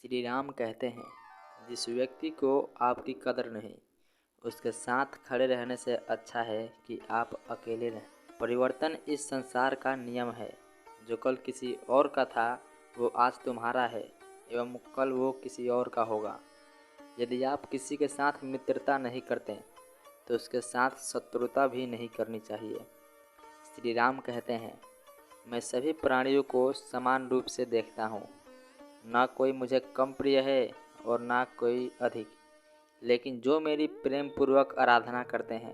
श्री राम कहते हैं, जिस व्यक्ति को आपकी कदर नहीं, उसके साथ खड़े रहने से अच्छा है कि आप अकेले रहें। परिवर्तन इस संसार का नियम है। जो कल किसी और का था, वो आज तुम्हारा है एवं कल वो किसी और का होगा। यदि आप किसी के साथ मित्रता नहीं करते, तो उसके साथ शत्रुता भी नहीं करनी चाहिए। श्री राम कहते हैं, मैं सभी प्राणियों को समान रूप से देखता हूँ। ना कोई मुझे कम प्रिय है और ना कोई अधिक, लेकिन जो मेरी प्रेम पूर्वक आराधना करते हैं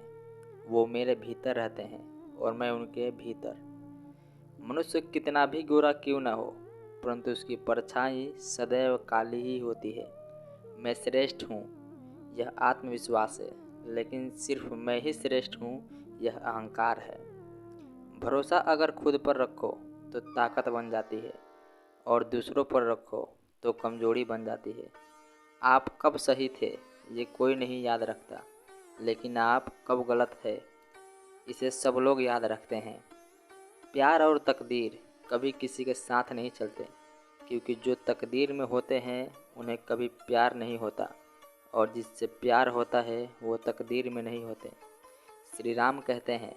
वो मेरे भीतर रहते हैं और मैं उनके भीतर। मनुष्य कितना भी गोरा क्यों न हो, परंतु उसकी परछाई सदैव काली ही होती है। मैं श्रेष्ठ हूँ, यह आत्मविश्वास है, लेकिन सिर्फ मैं ही श्रेष्ठ हूँ, यह अहंकार है। भरोसा अगर खुद पर रखो तो ताकत बन जाती है, और दूसरों पर रखो तो कमजोरी बन जाती है। आप कब सही थे ये कोई नहीं याद रखता, लेकिन आप कब गलत थे इसे सब लोग याद रखते हैं। प्यार और तकदीर कभी किसी के साथ नहीं चलते, क्योंकि जो तकदीर में होते हैं उन्हें कभी प्यार नहीं होता, और जिससे प्यार होता है वो तकदीर में नहीं होते। श्री राम कहते हैं,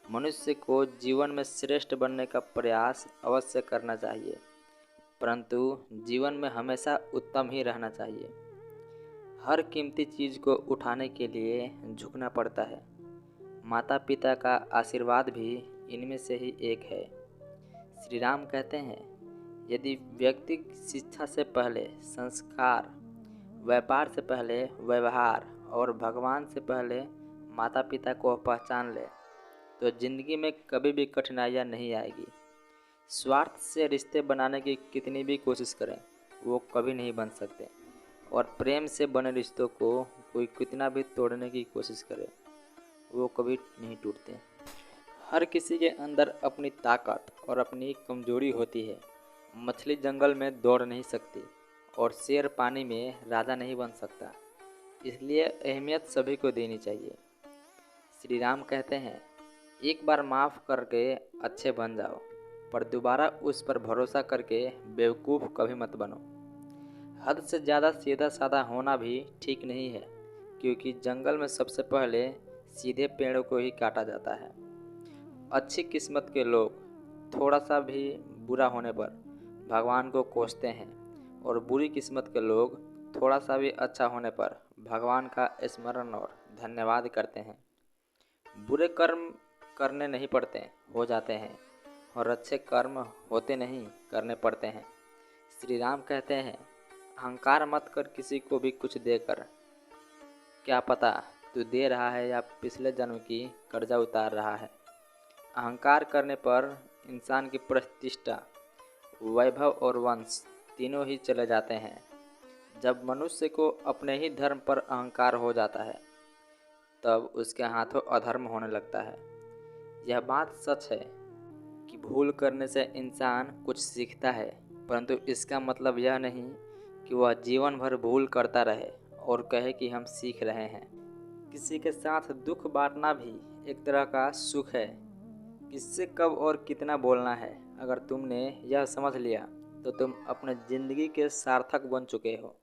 मनुष्य को जीवन में श्रेष्ठ बनने का प्रयास अवश्य करना चाहिए, परंतु जीवन में हमेशा उत्तम ही रहना चाहिए। हर कीमती चीज़ को उठाने के लिए झुकना पड़ता है। माता पिता का आशीर्वाद भी इनमें से ही एक है। श्री राम कहते हैं, यदि व्यक्ति शिक्षा से पहले संस्कार, व्यापार से पहले व्यवहार और भगवान से पहले माता पिता को पहचान ले, तो जिंदगी में कभी भी कठिनाइयाँ नहीं आएगी। स्वार्थ से रिश्ते बनाने की कितनी भी कोशिश करें, वो कभी नहीं बन सकते, और प्रेम से बने रिश्तों को कोई कितना भी तोड़ने की कोशिश करे, वो कभी नहीं टूटते। हर किसी के अंदर अपनी ताकत और अपनी कमजोरी होती है। मछली जंगल में दौड़ नहीं सकती और शेर पानी में राजा नहीं बन सकता, इसलिए अहमियत सभी को देनी चाहिए। श्री राम कहते हैं, एक बार माफ़ करके अच्छे बन जाओ, पर दोबारा उस पर भरोसा करके बेवकूफ़ कभी मत बनो। हद से ज़्यादा सीधा साधा होना भी ठीक नहीं है, क्योंकि जंगल में सबसे पहले सीधे पेड़ों को ही काटा जाता है। अच्छी किस्मत के लोग थोड़ा सा भी बुरा होने पर भगवान को कोसते हैं, और बुरी किस्मत के लोग थोड़ा सा भी अच्छा होने पर भगवान का स्मरण और धन्यवाद करते हैं। बुरे कर्म करने नहीं पड़ते, हो जाते हैं, और अच्छे कर्म होते नहीं, करने पड़ते हैं। श्री राम कहते हैं, अहंकार मत कर किसी को भी कुछ देकर। क्या पता तू दे रहा है या पिछले जन्म की कर्जा उतार रहा है। अहंकार करने पर इंसान की प्रतिष्ठा, वैभव और वंश तीनों ही चले जाते हैं। जब मनुष्य को अपने ही धर्म पर अहंकार हो जाता है, तब उसके हाथों अधर्म होने लगता है। यह बात सच है कि भूल करने से इंसान कुछ सीखता है, परंतु इसका मतलब यह नहीं कि वह जीवन भर भूल करता रहे और कहे कि हम सीख रहे हैं। किसी के साथ दुख बांटना भी एक तरह का सुख है। किससे कब और कितना बोलना है, अगर तुमने यह समझ लिया तो तुम अपने ज़िंदगी के सार्थक बन चुके हो।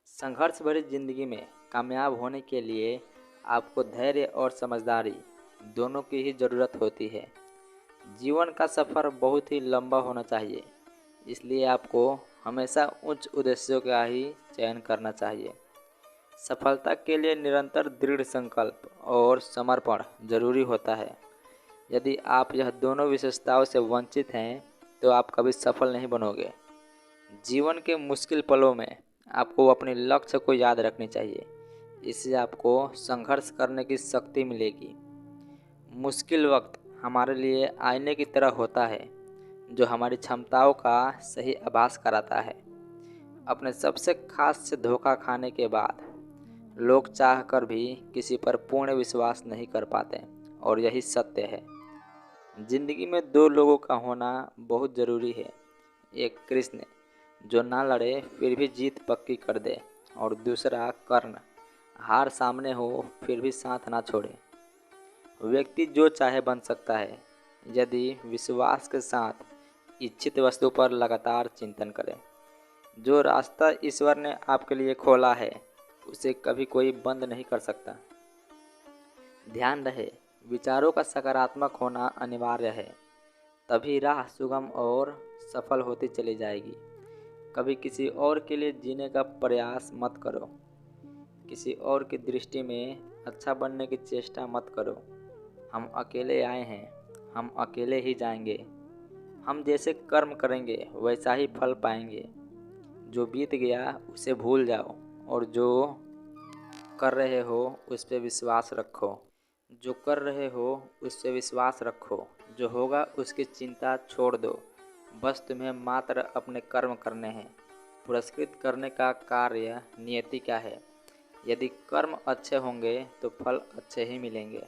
संघर्ष भरी ज़िंदगी में कामयाब होने के लिए आपको धैर्य और समझदारी दोनों की ही ज़रूरत होती है। जीवन का सफ़र बहुत ही लंबा होना चाहिए, इसलिए आपको हमेशा उच्च उद्देश्यों का ही चयन करना चाहिए। सफलता के लिए निरंतर दृढ़ संकल्प और समर्पण जरूरी होता है। यदि आप यह दोनों विशेषताओं से वंचित हैं, तो आप कभी सफल नहीं बनोगे। जीवन के मुश्किल पलों में आपको अपने लक्ष्य को याद रखनी चाहिए, इससे आपको संघर्ष करने की शक्ति मिलेगी। मुश्किल वक्त हमारे लिए आईने की तरह होता है, जो हमारी क्षमताओं का सही आभास कराता है। अपने सबसे खास से धोखा खाने के बाद लोग चाहकर भी किसी पर पूर्ण विश्वास नहीं कर पाते, और यही सत्य है। जिंदगी में दो लोगों का होना बहुत ज़रूरी है। एक कृष्ण, जो ना लड़े फिर भी जीत पक्की कर दे, और दूसरा कर्ण, हार सामने हो फिर भी साथ ना छोड़े। व्यक्ति जो चाहे बन सकता है, यदि विश्वास के साथ इच्छित वस्तु पर लगातार चिंतन करे। जो रास्ता ईश्वर ने आपके लिए खोला है उसे कभी कोई बंद नहीं कर सकता। ध्यान रहे, विचारों का सकारात्मक होना अनिवार्य है, तभी राह सुगम और सफल होती चली जाएगी। कभी किसी और के लिए जीने का प्रयास मत करो। किसी और की दृष्टि में अच्छा बनने की चेष्टा मत करो। हम अकेले आए हैं, हम अकेले ही जाएंगे। हम जैसे कर्म करेंगे वैसा ही फल पाएंगे। जो बीत गया उसे भूल जाओ और जो कर रहे हो उस पे विश्वास रखो। जो कर रहे हो उस पे विश्वास रखो। जो होगा उसकी चिंता छोड़ दो। बस तुम्हें मात्र अपने कर्म करने हैं। पुरस्कृत करने का कार्य नियति का है। यदि कर्म अच्छे होंगे तो फल अच्छे ही मिलेंगे।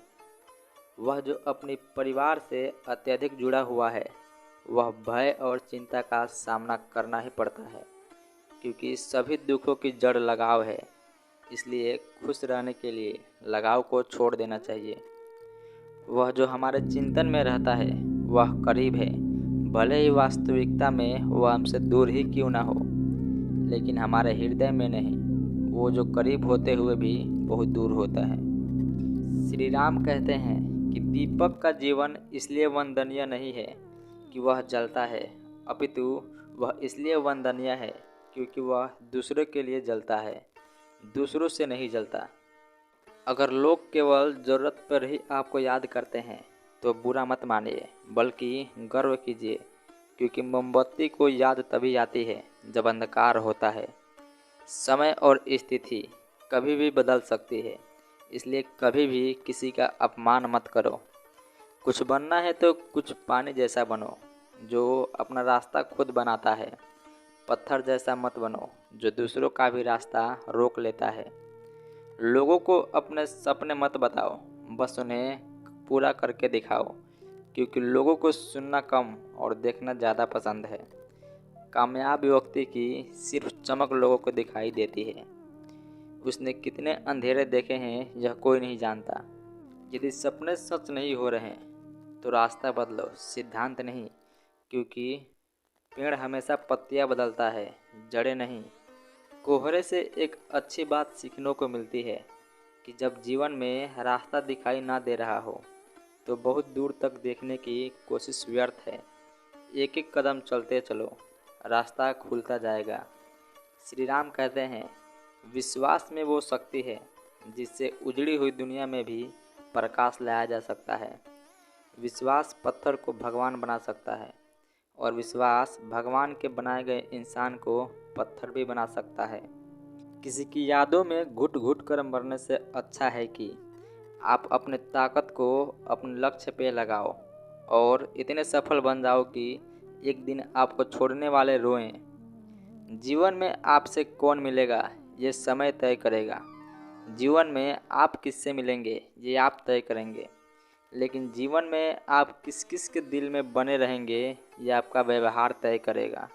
वह जो अपने परिवार से अत्यधिक जुड़ा हुआ है वह भय और चिंता का सामना करना ही पड़ता है, क्योंकि सभी दुखों की जड़ लगाव है। इसलिए खुश रहने के लिए लगाव को छोड़ देना चाहिए। वह जो हमारे चिंतन में रहता है वह करीब है, भले ही वास्तविकता में वह हमसे दूर ही क्यों ना हो, लेकिन हमारे हृदय में नहीं। वो जो करीब होते हुए भी बहुत दूर होता है। श्री राम कहते हैं कि दीपक का जीवन इसलिए वंदनीय नहीं है कि वह जलता है, अपितु वह इसलिए वंदनीय है क्योंकि वह दूसरों के लिए जलता है, दूसरों से नहीं जलता। अगर लोग केवल ज़रूरत पर ही आपको याद करते हैं तो बुरा मत मानिए, बल्कि गर्व कीजिए, क्योंकि मोमबत्ती को याद तभी आती है जब अंधकार होता है। समय और स्थिति कभी भी बदल सकती है, इसलिए कभी भी किसी का अपमान मत करो। कुछ बनना है तो कुछ पानी जैसा बनो, जो अपना रास्ता खुद बनाता है। पत्थर जैसा मत बनो, जो दूसरों का भी रास्ता रोक लेता है। लोगों को अपने सपने मत बताओ, बस उन्हें पूरा करके दिखाओ, क्योंकि लोगों को सुनना कम और देखना ज़्यादा पसंद है। कामयाब व्यक्ति की सिर्फ चमक लोगों को दिखाई देती है। उसने कितने अंधेरे देखे हैं यह कोई नहीं जानता। यदि सपने सच नहीं हो रहे तो रास्ता बदलो, सिद्धांत नहीं, क्योंकि पेड़ हमेशा पत्तियां बदलता है, जड़ें नहीं। कोहरे से एक अच्छी बात सीखने को मिलती है कि जब जीवन में रास्ता दिखाई ना दे रहा हो तो बहुत दूर तक देखने की कोशिश व्यर्थ है। एक एक कदम चलते चलो, रास्ता खुलता जाएगा। श्री राम कहते हैं, विश्वास में वो शक्ति है जिससे उजड़ी हुई दुनिया में भी प्रकाश लाया जा सकता है। विश्वास पत्थर को भगवान बना सकता है और विश्वास भगवान के बनाए गए इंसान को पत्थर भी बना सकता है। किसी की यादों में घुट घुट कर मरने से अच्छा है कि आप अपने ताकत को अपने लक्ष्य पे लगाओ और इतने सफल बन जाओ कि एक दिन आपको छोड़ने वाले रोएं। जीवन में आपसे कौन मिलेगा ये समय तय करेगा। जीवन में आप किससे मिलेंगे ये आप तय करेंगे, लेकिन जीवन में आप किस किस के दिल में बने रहेंगे ये आपका व्यवहार तय करेगा।